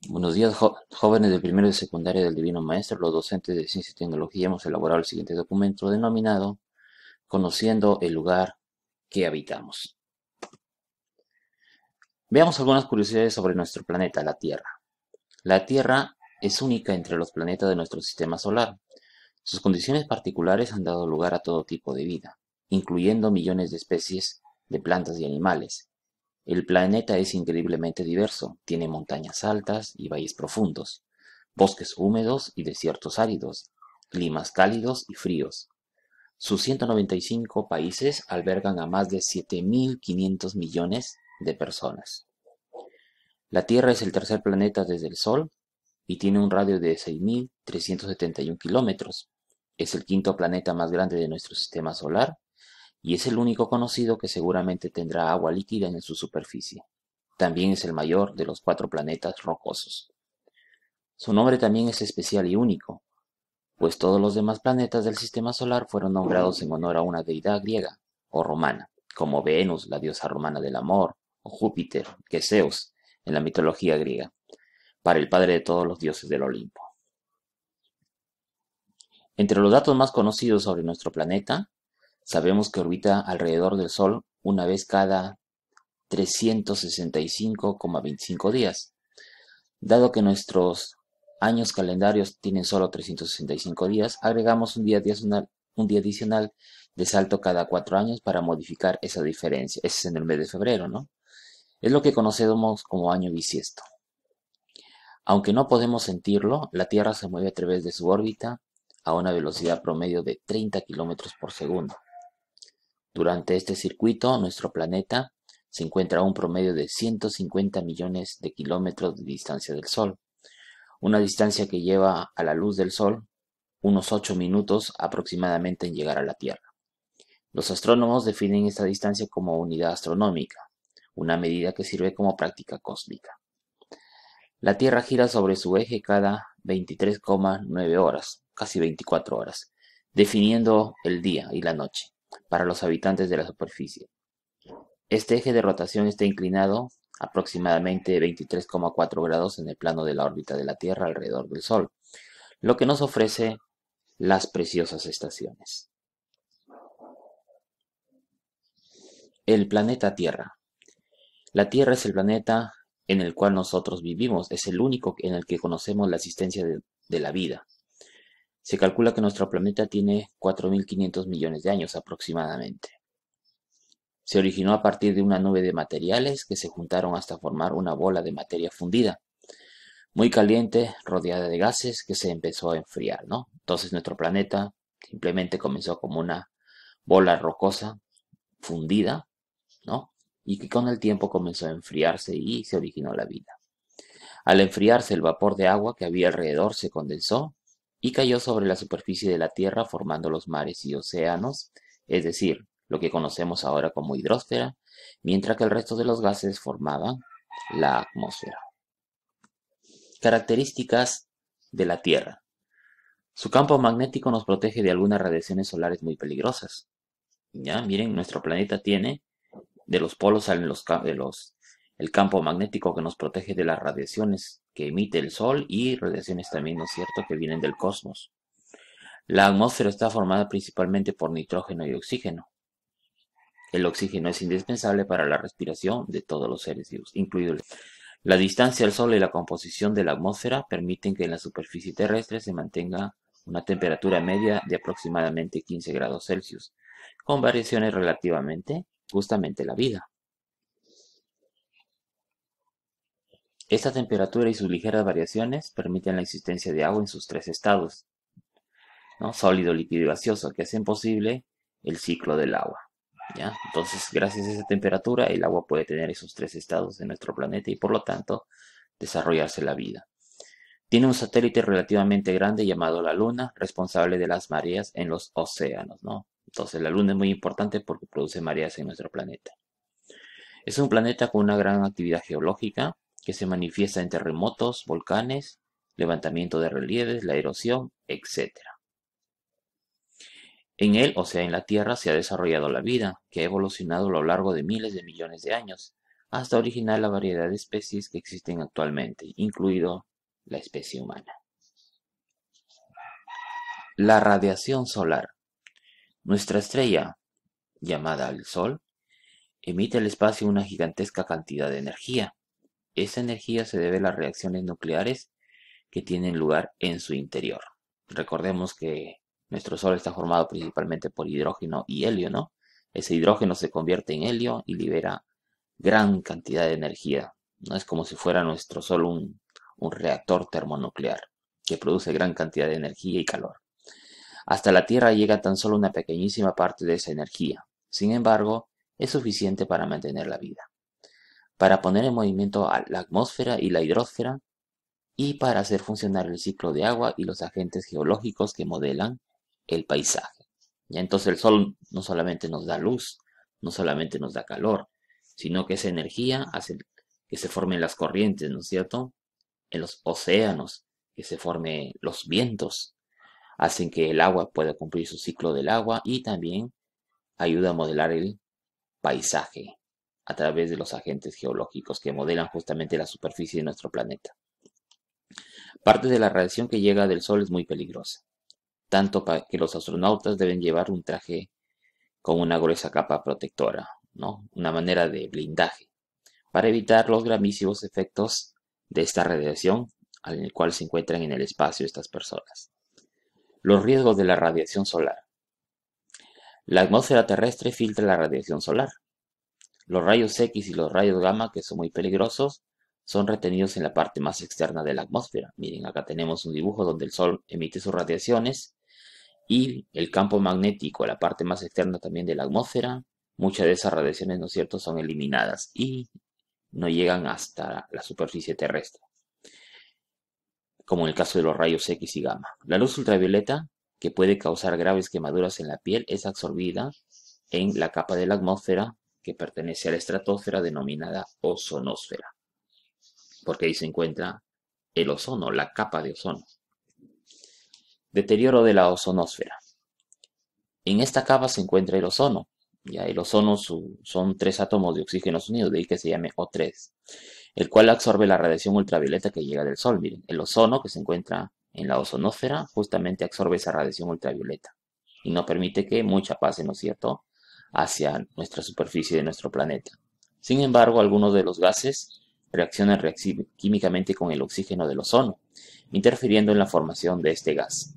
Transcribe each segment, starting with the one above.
Buenos días, jóvenes del primero de secundaria del Divino Maestro. Los docentes de Ciencia y Tecnología hemos elaborado el siguiente documento denominado Conociendo el lugar que habitamos. Veamos algunas curiosidades sobre nuestro planeta, la Tierra. La Tierra es única entre los planetas de nuestro sistema solar. Sus condiciones particulares han dado lugar a todo tipo de vida, incluyendo millones de especies de plantas y animales. El planeta es increíblemente diverso, tiene montañas altas y valles profundos, bosques húmedos y desiertos áridos, climas cálidos y fríos. Sus 195 países albergan a más de 7.500 millones de personas. La Tierra es el tercer planeta desde el Sol y tiene un radio de 6.371 kilómetros. Es el quinto planeta más grande de nuestro sistema solar y es el único conocido que seguramente tendrá agua líquida en su superficie. También es el mayor de los 4 planetas rocosos. Su nombre también es especial y único, pues todos los demás planetas del sistema solar fueron nombrados en honor a una deidad griega o romana, como Venus, la diosa romana del amor, o Júpiter, que es Zeus, en la mitología griega, para el padre de todos los dioses del Olimpo. Entre los datos más conocidos sobre nuestro planeta, sabemos que orbita alrededor del Sol una vez cada 365,25 días. Dado que nuestros años calendarios tienen solo 365 días, agregamos un día adicional de salto cada 4 años para modificar esa diferencia. Ese es en el mes de febrero, ¿no? Es lo que conocemos como año bisiesto. Aunque no podemos sentirlo, la Tierra se mueve a través de su órbita a una velocidad promedio de 30 kilómetros por segundo. Durante este circuito, nuestro planeta se encuentra a un promedio de 150 millones de kilómetros de distancia del Sol, una distancia que lleva a la luz del Sol unos 8 minutos aproximadamente en llegar a la Tierra. Los astrónomos definen esta distancia como unidad astronómica, una medida que sirve como práctica cósmica. La Tierra gira sobre su eje cada 23,9 horas, casi 24 horas, definiendo el día y la noche para los habitantes de la superficie. Este eje de rotación está inclinado aproximadamente 23,4 grados en el plano de la órbita de la Tierra alrededor del Sol, lo que nos ofrece las preciosas estaciones. El planeta Tierra. La Tierra es el planeta en el cual nosotros vivimos, es el único en el que conocemos la existencia de la vida. Se calcula que nuestro planeta tiene 4.500 millones de años aproximadamente. Se originó a partir de una nube de materiales que se juntaron hasta formar una bola de materia fundida, muy caliente, rodeada de gases, que se empezó a enfriar, ¿no? Entonces nuestro planeta simplemente comenzó como una bola rocosa fundida, ¿no? Y que con el tiempo comenzó a enfriarse y se originó la vida. Al enfriarse, el vapor de agua que había alrededor se condensó y cayó sobre la superficie de la Tierra formando los mares y océanos, es decir, lo que conocemos ahora como hidrosfera, mientras que el resto de los gases formaban la atmósfera. Características de la Tierra. Su campo magnético nos protege de algunas radiaciones solares muy peligrosas. Ya, miren, nuestro planeta tiene de los polos salen el campo magnético que nos protege de las radiaciones que emite el Sol y radiaciones también, ¿no es cierto?, que vienen del cosmos. La atmósfera está formada principalmente por nitrógeno y oxígeno. El oxígeno es indispensable para la respiración de todos los seres vivos, incluido la distancia al Sol y la composición de la atmósfera permiten que en la superficie terrestre se mantenga una temperatura media de aproximadamente 15 grados Celsius, con variaciones relativamente justamente la vida. Esta temperatura y sus ligeras variaciones permiten la existencia de agua en sus 3 estados, ¿no? Sólido, líquido y gaseoso, que hacen posible el ciclo del agua. ¿Ya? Entonces, gracias a esa temperatura, el agua puede tener esos 3 estados de nuestro planeta y por lo tanto desarrollarse la vida. Tiene un satélite relativamente grande llamado la Luna, responsable de las mareas en los océanos, ¿no? Entonces, la Luna es muy importante porque produce mareas en nuestro planeta. Es un planeta con una gran actividad geológica que se manifiesta en terremotos, volcanes, levantamiento de relieves, la erosión, etc. En él, o sea, en la Tierra, se ha desarrollado la vida, que ha evolucionado a lo largo de miles de millones de años, hasta originar la variedad de especies que existen actualmente, incluido la especie humana. La radiación solar. Nuestra estrella, llamada el Sol, emite al espacio una gigantesca cantidad de energía. Esa energía se debe a las reacciones nucleares que tienen lugar en su interior. Recordemos que nuestro Sol está formado principalmente por hidrógeno y helio, ¿no? Ese hidrógeno se convierte en helio y libera gran cantidad de energía. No es como si fuera nuestro Sol un reactor termonuclear que produce gran cantidad de energía y calor. Hasta la Tierra llega tan solo una pequeñísima parte de esa energía. Sin embargo, es suficiente para mantener la vida, para poner en movimiento a la atmósfera y la hidrosfera y para hacer funcionar el ciclo de agua y los agentes geológicos que modelan el paisaje. Ya entonces el Sol no solamente nos da luz, no solamente nos da calor, sino que esa energía hace que se formen las corrientes, ¿no es cierto? En los océanos, que se formen los vientos, hacen que el agua pueda cumplir su ciclo del agua y también ayuda a modelar el paisaje a través de los agentes geológicos que modelan justamente la superficie de nuestro planeta. Parte de la radiación que llega del Sol es muy peligrosa, tanto que los astronautas deben llevar un traje con una gruesa capa protectora, ¿no? Una manera de blindaje, para evitar los gravísimos efectos de esta radiación en el cual se encuentran en el espacio estas personas. Los riesgos de la radiación solar. La atmósfera terrestre filtra la radiación solar. Los rayos X y los rayos gamma, que son muy peligrosos, son retenidos en la parte más externa de la atmósfera. Miren, acá tenemos un dibujo donde el Sol emite sus radiaciones y el campo magnético, la parte más externa también de la atmósfera, muchas de esas radiaciones, ¿no es cierto?, son eliminadas y no llegan hasta la superficie terrestre, como en el caso de los rayos X y gamma. La luz ultravioleta, que puede causar graves quemaduras en la piel, es absorbida en la capa de la atmósfera que pertenece a la estratosfera denominada ozonosfera, porque ahí se encuentra el ozono, la capa de ozono. Deterioro de la ozonosfera. En esta capa se encuentra el ozono. Ya el ozono son 3 átomos de oxígeno unidos, de ahí que se llame O3, el cual absorbe la radiación ultravioleta que llega del Sol. Miren, el ozono que se encuentra en la ozonosfera justamente absorbe esa radiación ultravioleta y no permite que mucha pase, ¿no es cierto?, hacia nuestra superficie de nuestro planeta. Sin embargo, algunos de los gases reaccionan químicamente con el oxígeno del ozono, interfiriendo en la formación de este gas.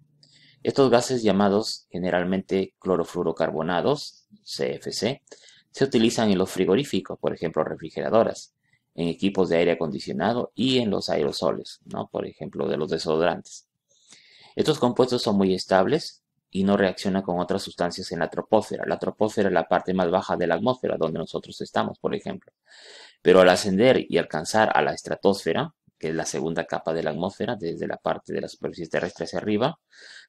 Estos gases, llamados generalmente clorofluorocarbonados, CFC, se utilizan en los frigoríficos, por ejemplo refrigeradoras, en equipos de aire acondicionado y en los aerosoles, ¿no?, por ejemplo de los desodorantes. Estos compuestos son muy estables y no reaccionan con otras sustancias en la troposfera. La troposfera es la parte más baja de la atmósfera donde nosotros estamos, por ejemplo. Pero al ascender y alcanzar a la estratosfera, que es la segunda capa de la atmósfera, desde la parte de la superficie terrestre hacia arriba,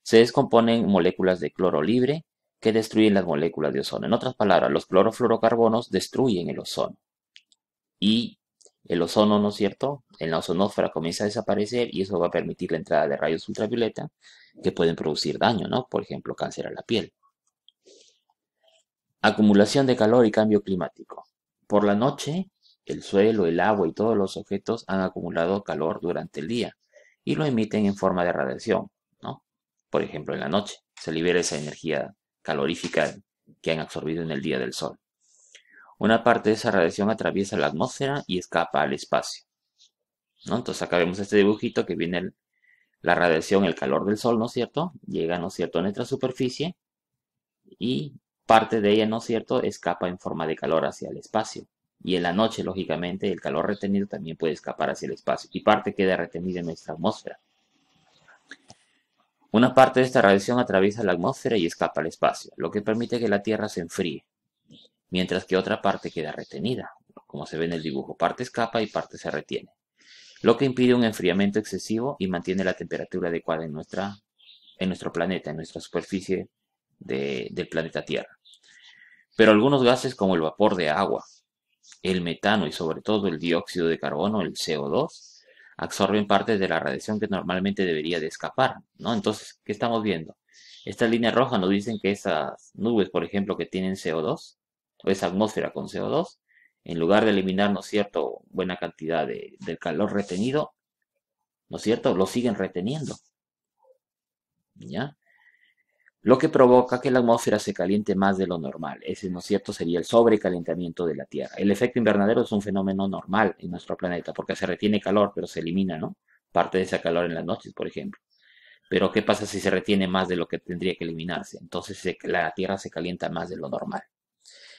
se descomponen moléculas de cloro libre que destruyen las moléculas de ozono. En otras palabras, los clorofluorocarbonos destruyen el ozono. Y el ozono, ¿no es cierto?, en la ozonosfera comienza a desaparecer y eso va a permitir la entrada de rayos ultravioleta que pueden producir daño, ¿no? Por ejemplo, cáncer a la piel. Acumulación de calor y cambio climático. Por la noche, el suelo, el agua y todos los objetos han acumulado calor durante el día y lo emiten en forma de radiación, ¿no? Por ejemplo, en la noche se libera esa energía calorífica que han absorbido en el día del sol. Una parte de esa radiación atraviesa la atmósfera y escapa al espacio, ¿no? Entonces acá vemos este dibujito que viene la radiación, el calor del sol, ¿no es cierto? Llega, ¿no es cierto?, a nuestra superficie y parte de ella, ¿no es cierto?, escapa en forma de calor hacia el espacio. Y en la noche, lógicamente, el calor retenido también puede escapar hacia el espacio y parte queda retenida en nuestra atmósfera. Una parte de esta radiación atraviesa la atmósfera y escapa al espacio, lo que permite que la Tierra se enfríe, mientras que otra parte queda retenida, como se ve en el dibujo. Parte escapa y parte se retiene, lo que impide un enfriamiento excesivo y mantiene la temperatura adecuada en nuestro planeta, en nuestra superficie del planeta Tierra. Pero algunos gases como el vapor de agua, el metano y sobre todo el dióxido de carbono, el CO2, absorben parte de la radiación que normalmente debería de escapar, ¿no? Entonces, ¿qué estamos viendo? Estas líneas rojas nos dicen que esas nubes, por ejemplo, que tienen CO2, o esa atmósfera con CO2, en lugar de eliminar, ¿no es cierto?, buena cantidad del calor retenido, ¿no es cierto?, lo siguen reteniendo, ¿ya? Lo que provoca que la atmósfera se caliente más de lo normal. Ese, ¿no es cierto?, sería el sobrecalentamiento de la Tierra. El efecto invernadero es un fenómeno normal en nuestro planeta, porque se retiene calor, pero se elimina, ¿no? Parte de ese calor en las noches, por ejemplo. Pero ¿qué pasa si se retiene más de lo que tendría que eliminarse? Entonces la Tierra se calienta más de lo normal.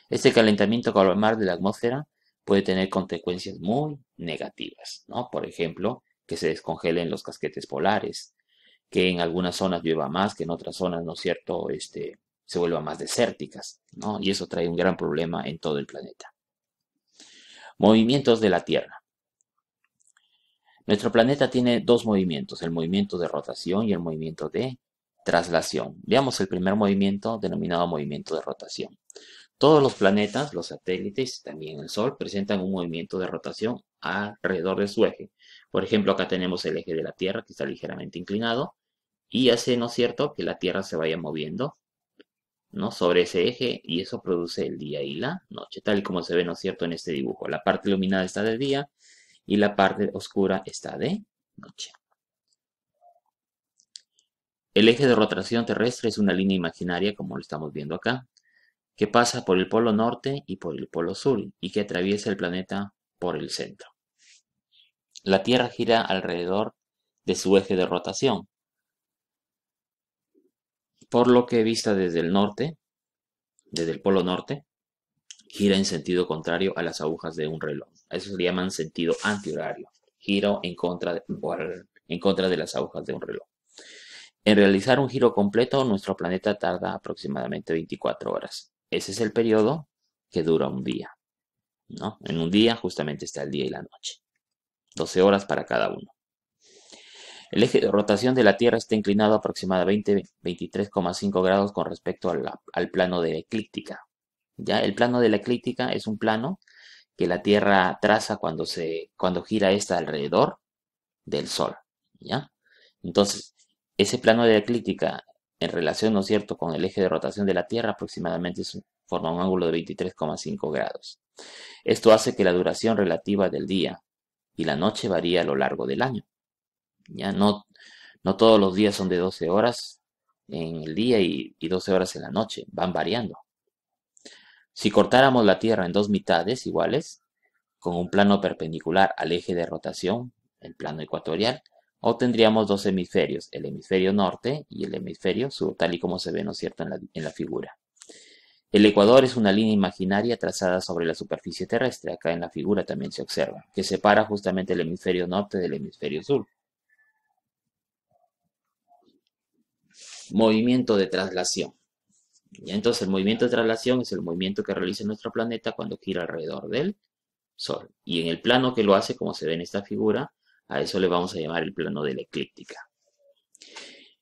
Este calentamiento global de la atmósfera puede tener consecuencias muy negativas, ¿no? Por ejemplo, que se descongelen los casquetes polares, que en algunas zonas llueva más, que en otras zonas, ¿no es cierto?, se vuelvan más desérticas, ¿no? Y eso trae un gran problema en todo el planeta. Movimientos de la Tierra. Nuestro planeta tiene dos movimientos, el movimiento de rotación y el movimiento de traslación. Veamos el primer movimiento denominado movimiento de rotación. Todos los planetas, los satélites, también el Sol, presentan un movimiento de rotación alrededor de su eje. Por ejemplo, acá tenemos el eje de la Tierra que está ligeramente inclinado y hace, ¿no es cierto?, que la Tierra se vaya moviendo, ¿no?, sobre ese eje, y eso produce el día y la noche, tal y como se ve, ¿no es cierto?, en este dibujo. La parte iluminada está de día y la parte oscura está de noche. El eje de rotación terrestre es una línea imaginaria, como lo estamos viendo acá, que pasa por el polo norte y por el polo sur y que atraviesa el planeta por el centro. La Tierra gira alrededor de su eje de rotación, por lo que vista desde el norte, desde el polo norte, gira en sentido contrario a las agujas de un reloj. A eso se le llaman sentido antihorario, giro en contra de las agujas de un reloj. En realizar un giro completo, nuestro planeta tarda aproximadamente 24 horas. Ese es el periodo que dura un día, ¿no? En un día justamente está el día y la noche. 12 horas para cada uno. El eje de rotación de la Tierra está inclinado aproximadamente 23,5 grados con respecto al plano de la eclíptica. ¿Ya? El plano de la eclíptica es un plano que la Tierra traza cuando gira esta alrededor del Sol, ¿ya? Entonces, ese plano de la eclíptica en relación, ¿no es cierto?, con el eje de rotación de la Tierra aproximadamente forma un ángulo de 23,5 grados. Esto hace que la duración relativa del día y la noche varíe a lo largo del año. Ya no todos los días son de 12 horas en el día y 12 horas en la noche, van variando. Si cortáramos la Tierra en dos mitades iguales, con un plano perpendicular al eje de rotación, el plano ecuatorial, obtendríamos dos hemisferios, el hemisferio norte y el hemisferio sur, tal y como se ve, ¿no es cierto?, en la figura. El ecuador es una línea imaginaria trazada sobre la superficie terrestre, acá en la figura también se observa, que separa justamente el hemisferio norte del hemisferio sur. Movimiento de traslación. ¿Ya? Entonces, el movimiento de traslación es el movimiento que realiza nuestro planeta cuando gira alrededor del Sol. Y en el plano que lo hace, como se ve en esta figura, a eso le vamos a llamar el plano de la eclíptica.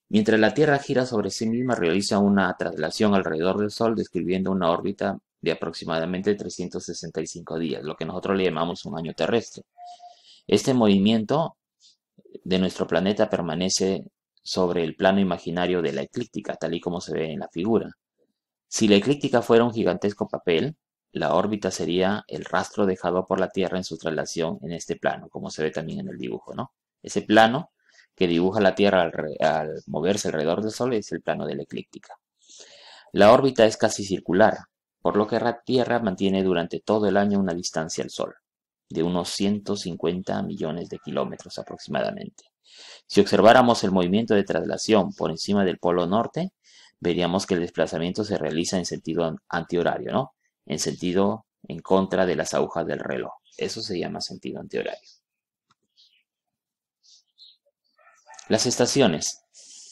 Mientras la Tierra gira sobre sí misma, realiza una traslación alrededor del Sol, describiendo una órbita de aproximadamente 365 días, lo que nosotros le llamamos un año terrestre. Este movimiento de nuestro planeta permanece sobre el plano imaginario de la eclíptica, tal y como se ve en la figura. Si la eclíptica fuera un gigantesco papel, la órbita sería el rastro dejado por la Tierra en su traslación en este plano, como se ve también en el dibujo, ¿no? Ese plano que dibuja la Tierra al moverse alrededor del Sol es el plano de la eclíptica. La órbita es casi circular, por lo que la Tierra mantiene durante todo el año una distancia al Sol, de unos 150 millones de kilómetros aproximadamente. Si observáramos el movimiento de traslación por encima del polo norte, veríamos que el desplazamiento se realiza en sentido antihorario, ¿no? En sentido en contra de las agujas del reloj. Eso se llama sentido antihorario. Las estaciones.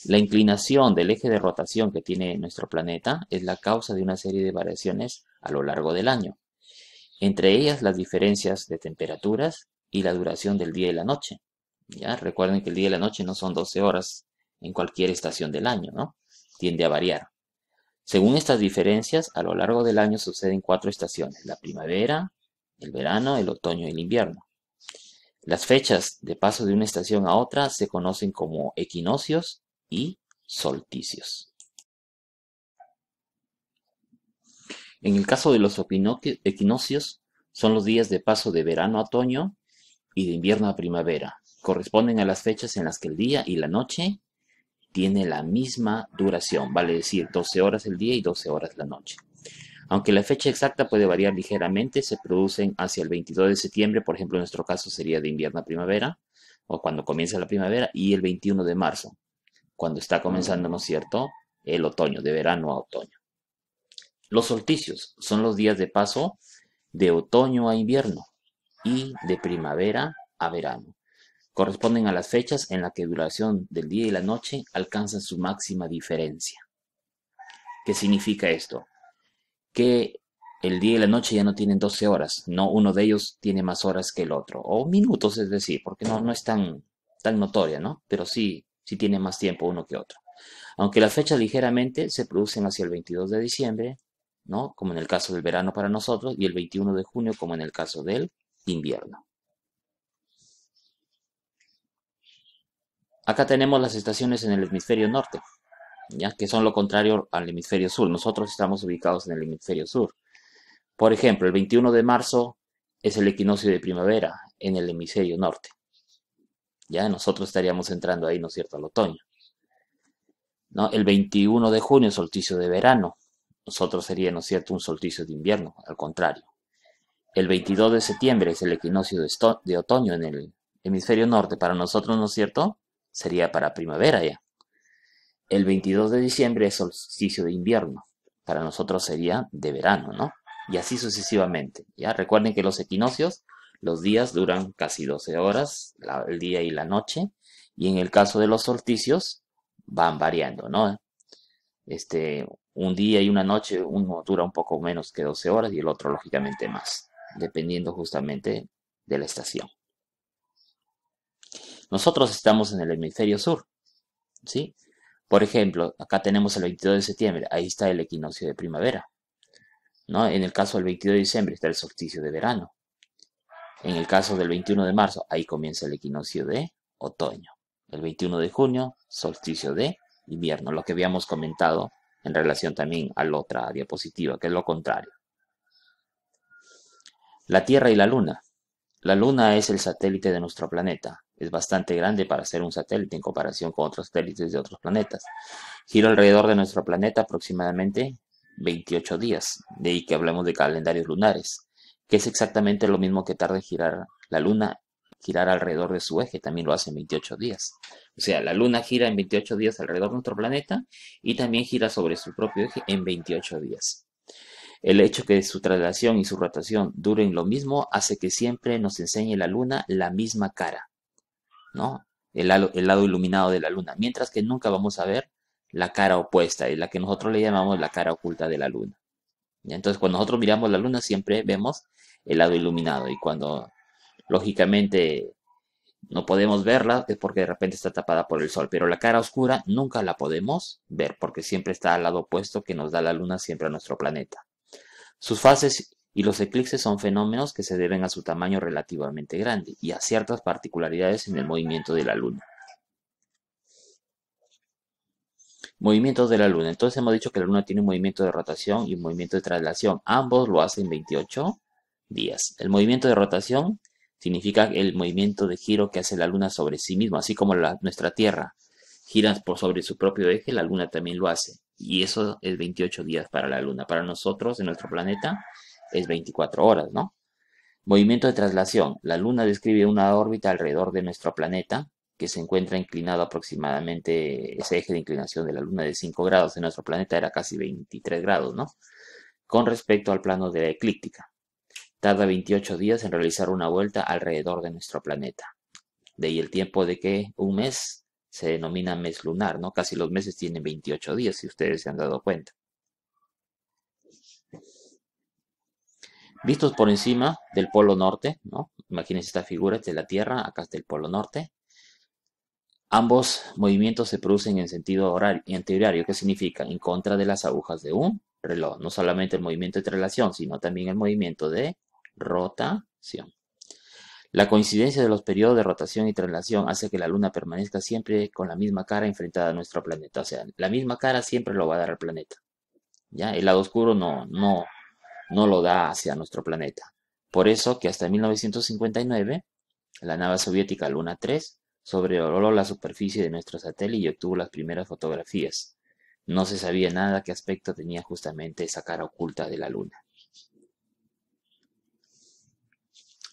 La inclinación del eje de rotación que tiene nuestro planeta es la causa de una serie de variaciones a lo largo del año. Entre ellas las diferencias de temperaturas y la duración del día y la noche. ¿Ya? Recuerden que el día y la noche no son 12 horas en cualquier estación del año, ¿no? Tiende a variar. Según estas diferencias, a lo largo del año suceden 4 estaciones: la primavera, el verano, el otoño y el invierno. Las fechas de paso de una estación a otra se conocen como equinoccios y solsticios. En el caso de los equinoccios, Son los días de paso de verano a otoño y de invierno a primavera. Corresponden a las fechas en las que el día y la noche tiene la misma duración, vale decir 12 horas el día y 12 horas la noche. Aunque la fecha exacta puede variar ligeramente, se producen hacia el 22 de septiembre, por ejemplo, en nuestro caso sería de invierno a primavera, o cuando comienza la primavera, y el 21 de marzo, cuando está comenzando, ¿no es cierto?, el otoño, de verano a otoño. Los solsticios son los días de paso de otoño a invierno y de primavera a verano. Corresponden a las fechas en las que la duración del día y la noche alcanzan su máxima diferencia. ¿Qué significa esto? Que el día y la noche ya no tienen 12 horas, no uno de ellos tiene más horas que el otro, o minutos, es decir, porque no es tan notoria, ¿no? Pero sí tiene más tiempo uno que otro. Aunque las fechas ligeramente se producen hacia el 22 de diciembre, ¿no? Como en el caso del verano para nosotros, y el 21 de junio, como en el caso del invierno. Acá tenemos las estaciones en el hemisferio norte, ¿ya? Que son lo contrario al hemisferio sur. Nosotros estamos ubicados en el hemisferio sur. Por ejemplo, el 21 de marzo es el equinoccio de primavera en el hemisferio norte. Ya nosotros estaríamos entrando ahí, ¿no es cierto?, al otoño. ¿No? El 21 de junio es solsticio de verano. Nosotros sería, ¿no es cierto?, un solsticio de invierno, al contrario. El 22 de septiembre es el equinoccio de otoño en el hemisferio norte. Para nosotros, ¿no es cierto?, sería para primavera ya. El 22 de diciembre es solsticio de invierno. Para nosotros sería de verano, ¿no? Y así sucesivamente. ¿Ya? Recuerden que los equinoccios, los días duran casi 12 horas, el día y la noche. Y en el caso de los solsticios, van variando, ¿no? Un día y una noche, uno dura un poco menos que 12 horas y el otro, lógicamente, más, dependiendo justamente de la estación. Nosotros estamos en el hemisferio sur, ¿sí? Por ejemplo, acá tenemos el 22 de septiembre, ahí está el equinoccio de primavera, ¿no? En el caso del 22 de diciembre está el solsticio de verano. En el caso del 21 de marzo, ahí comienza el equinoccio de otoño. El 21 de junio, solsticio de invierno, lo que habíamos comentado en relación también a la otra diapositiva, que es lo contrario. La Tierra y la Luna. La Luna es el satélite de nuestro planeta. Es bastante grande para ser un satélite en comparación con otros satélites de otros planetas. Gira alrededor de nuestro planeta aproximadamente 28 días. De ahí que hablamos de calendarios lunares, que es exactamente lo mismo que tarda en girar la Luna, girar alrededor de su eje, también lo hace en 28 días. O sea, la Luna gira en 28 días alrededor de nuestro planeta y también gira sobre su propio eje en 28 días. El hecho que su traslación y su rotación duren lo mismo hace que siempre nos enseñe la Luna la misma cara, ¿no? El lado iluminado de la Luna, mientras que nunca vamos a ver la cara opuesta, y la que nosotros le llamamos la cara oculta de la Luna. ¿Ya? Entonces, cuando nosotros miramos la Luna, siempre vemos el lado iluminado, y cuando, lógicamente, no podemos verla, es porque de repente está tapada por el sol, pero la cara oscura nunca la podemos ver, porque siempre está al lado opuesto que nos da la Luna siempre a nuestro planeta. Sus fases y los eclipses son fenómenos que se deben a su tamaño relativamente grande y a ciertas particularidades en el movimiento de la Luna. Movimientos de la Luna. Entonces hemos dicho que la Luna tiene un movimiento de rotación y un movimiento de traslación. Ambos lo hacen 28 días. El movimiento de rotación significa el movimiento de giro que hace la Luna sobre sí misma, así como nuestra Tierra gira sobre su propio eje, la Luna también lo hace. Y eso es 28 días para la Luna. Para nosotros, en nuestro planeta, es 24 horas, ¿no? Movimiento de traslación. La Luna describe una órbita alrededor de nuestro planeta que se encuentra inclinado aproximadamente, ese eje de inclinación de la Luna de 5 grados, en nuestro planeta era casi 23 grados, ¿no? Con respecto al plano de la eclíptica. Tarda 28 días en realizar una vuelta alrededor de nuestro planeta. De ahí el tiempo de que un mes se denomina mes lunar, ¿no? Casi los meses tienen 28 días, si ustedes se han dado cuenta. Vistos por encima del polo norte, ¿no? Imagínense esta figura de la Tierra, acá está el polo norte. Ambos movimientos se producen en sentido antihorario, ¿qué significa? En contra de las agujas de un reloj. No solamente el movimiento de traslación, sino también el movimiento de rotación. La coincidencia de los periodos de rotación y traslación hace que la Luna permanezca siempre con la misma cara enfrentada a nuestro planeta. O sea, la misma cara siempre lo va a dar al planeta. ¿Ya? El lado oscuro no lo da hacia nuestro planeta. Por eso que hasta 1959, la nave soviética Luna 3 sobrevoló la superficie de nuestro satélite y obtuvo las primeras fotografías. No se sabía nada qué aspecto tenía justamente esa cara oculta de la Luna.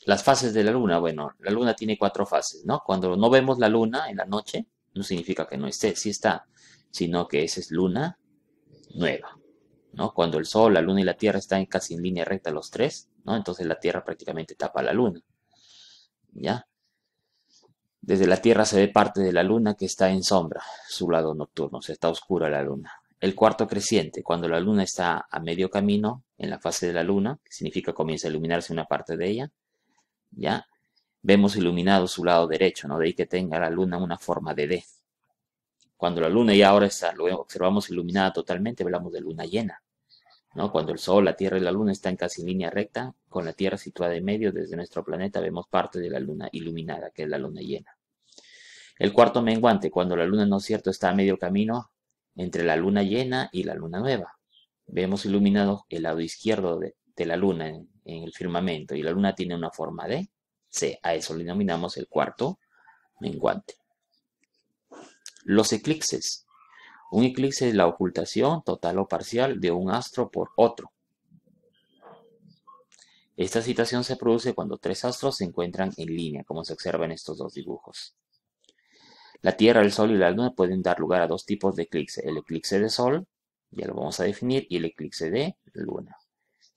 Las fases de la Luna, bueno, la Luna tiene 4 fases, ¿no? Cuando no vemos la Luna en la noche, no significa que no esté, sí está, sino que esa es Luna nueva, ¿no? Cuando el Sol, la Luna y la Tierra están casi en línea recta los tres, ¿no? Entonces la Tierra prácticamente tapa a la Luna, ¿ya? Desde la Tierra se ve parte de la Luna que está en sombra, su lado nocturno, o sea, está oscura la Luna. El cuarto creciente, cuando la Luna está a medio camino en la fase de la Luna, que significa comienza a iluminarse una parte de ella, ¿ya? Vemos iluminado su lado derecho, ¿no? De ahí que tenga la Luna una forma de D. Cuando la Luna ya ahora está, lo observamos iluminada totalmente, hablamos de luna llena, ¿no? Cuando el Sol, la Tierra y la Luna están casi en línea recta, con la Tierra situada en medio, desde nuestro planeta vemos parte de la Luna iluminada, que es la luna llena. El cuarto menguante, cuando la Luna, no es cierto, está a medio camino entre la Luna llena y la Luna nueva. Vemos iluminado el lado izquierdo de la Luna en el firmamento, y la Luna tiene una forma de C. A eso le denominamos el cuarto menguante. Los eclipses. Un eclipse es la ocultación total o parcial de un astro por otro. Esta situación se produce cuando 3 astros se encuentran en línea, como se observa en estos dos dibujos. La Tierra, el Sol y la Luna pueden dar lugar a 2 tipos de eclipse. El eclipse de Sol, ya lo vamos a definir, y el eclipse de Luna.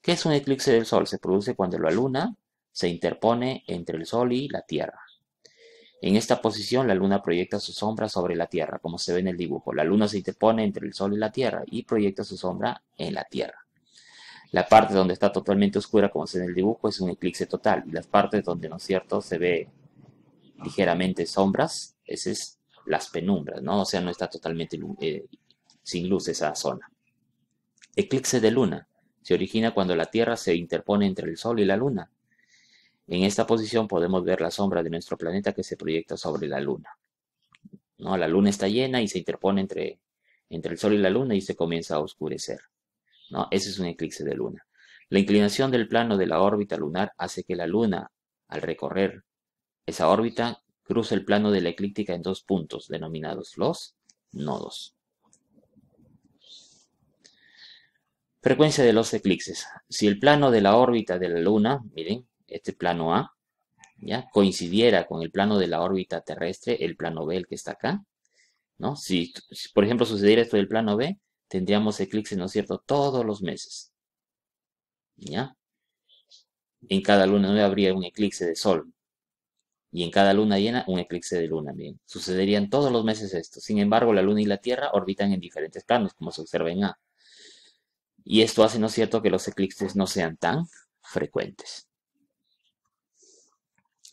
¿Qué es un eclipse del Sol? Se produce cuando la Luna se interpone entre el Sol y la Tierra. En esta posición, la Luna proyecta su sombra sobre la Tierra, como se ve en el dibujo. La Luna se interpone entre el Sol y la Tierra y proyecta su sombra en la Tierra. La parte donde está totalmente oscura, como se ve en el dibujo, es un eclipse total. Y las partes donde, ¿no es cierto?, se ve ligeramente sombras, esas es las penumbras, ¿no? O sea, no está totalmente sin luz esa zona. Eclipse de Luna. Se origina cuando la Tierra se interpone entre el Sol y la Luna. En esta posición podemos ver la sombra de nuestro planeta que se proyecta sobre la Luna, ¿no? La Luna está llena y se interpone entre el Sol y la Luna y se comienza a oscurecer, ¿no? Ese es un eclipse de Luna. La inclinación del plano de la órbita lunar hace que la Luna, al recorrer esa órbita, cruce el plano de la eclíptica en 2 puntos, denominados los nodos. Frecuencia de los eclipses. Si el plano de la órbita de la Luna, miren, este plano A, ¿ya?, coincidiera con el plano de la órbita terrestre, el plano B, el que está acá, ¿no? Si por ejemplo sucediera esto del plano B, tendríamos eclipses, ¿no es cierto?, todos los meses, ¿ya? En cada luna nueva habría un eclipse de Sol, y en cada luna llena un eclipse de Luna, bien. Sucederían todos los meses esto. Sin embargo, la Luna y la Tierra orbitan en diferentes planos, como se observa en A. Y esto hace, ¿no es cierto?, que los eclipses no sean tan frecuentes.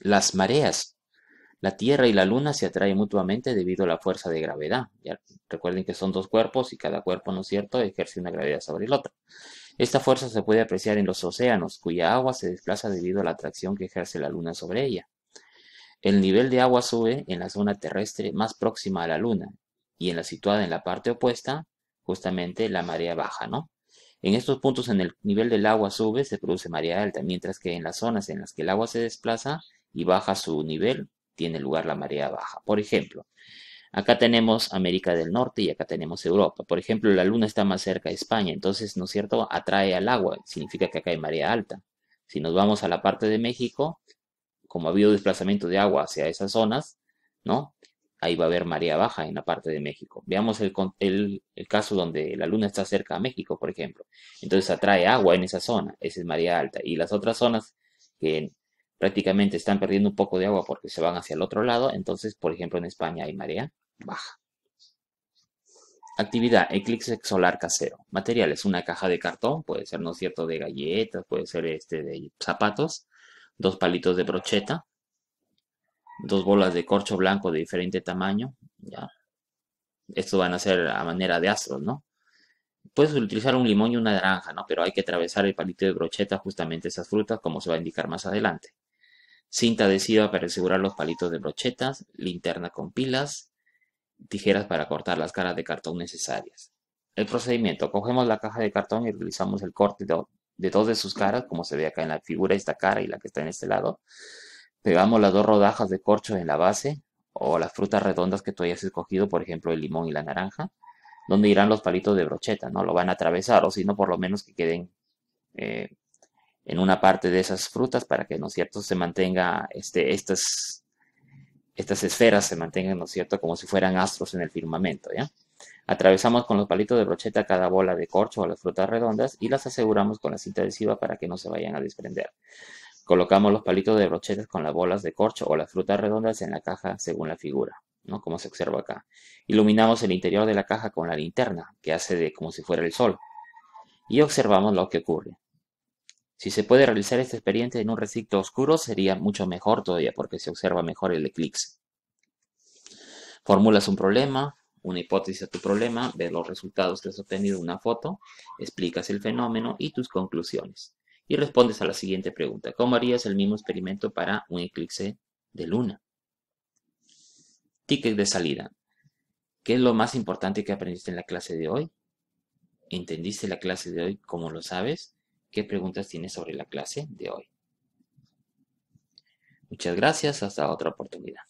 Las mareas. La Tierra y la Luna se atraen mutuamente debido a la fuerza de gravedad. Ya recuerden que son 2 cuerpos y cada cuerpo, ¿no es cierto?, ejerce una gravedad sobre el otro. Esta fuerza se puede apreciar en los océanos, cuya agua se desplaza debido a la atracción que ejerce la Luna sobre ella. El nivel de agua sube en la zona terrestre más próxima a la Luna y en la situada en la parte opuesta, justamente la marea baja, ¿no? En estos puntos en el nivel del agua sube, se produce marea alta, mientras que en las zonas en las que el agua se desplaza y baja su nivel, tiene lugar la marea baja. Por ejemplo, acá tenemos América del Norte y acá tenemos Europa. Por ejemplo, la Luna está más cerca de España, entonces, ¿no es cierto?, atrae al agua, significa que acá hay marea alta. Si nos vamos a la parte de México, como ha habido desplazamiento de agua hacia esas zonas, ¿no?, ahí va a haber marea baja en la parte de México. Veamos el caso donde la Luna está cerca a México, por ejemplo. Entonces atrae agua en esa zona, esa es marea alta. Y las otras zonas que prácticamente están perdiendo un poco de agua porque se van hacia el otro lado, entonces, por ejemplo, en España hay marea baja. Actividad, eclipse solar casero. Materiales, una caja de cartón, puede ser, ¿no es cierto?, de galletas, puede ser de zapatos, 2 palitos de brocheta, 2 bolas de corcho blanco de diferente tamaño, ¿ya? Estos van a ser a manera de astros, ¿no? Puedes utilizar un limón y una naranja, ¿no? Pero hay que atravesar el palito de brocheta, justamente esas frutas, como se va a indicar más adelante. Cinta adhesiva para asegurar los palitos de brochetas, linterna con pilas, tijeras para cortar las caras de cartón necesarias. El procedimiento, cogemos la caja de cartón y realizamos el corte de dos de sus caras, como se ve acá en la figura, esta cara y la que está en este lado. Pegamos las dos rodajas de corcho en la base o las frutas redondas que tú hayas escogido, por ejemplo el limón y la naranja, donde irán los palitos de brocheta, ¿no? Lo van a atravesar o si no, por lo menos que queden eh, en una parte de esas frutas para que, ¿no es cierto?, se mantenga estas esferas se mantengan, ¿no es cierto?, como si fueran astros en el firmamento, ¿ya? Atravesamos con los palitos de brocheta cada bola de corcho o las frutas redondas y las aseguramos con la cinta adhesiva para que no se vayan a desprender. Colocamos los palitos de brochetas con las bolas de corcho o las frutas redondas en la caja según la figura, ¿no? Como se observa acá. Iluminamos el interior de la caja con la linterna, que hace de como si fuera el sol, y observamos lo que ocurre. Si se puede realizar esta experiencia en un recinto oscuro, sería mucho mejor todavía porque se observa mejor el eclipse. Formulas un problema, una hipótesis a tu problema, ves los resultados que has obtenido en una foto, explicas el fenómeno y tus conclusiones. Y respondes a la siguiente pregunta. ¿Cómo harías el mismo experimento para un eclipse de luna? Ticket de salida. ¿Qué es lo más importante que aprendiste en la clase de hoy? ¿Entendiste la clase de hoy? ¿Cómo lo sabes? ¿Qué preguntas tienes sobre la clase de hoy? Muchas gracias. Hasta otra oportunidad.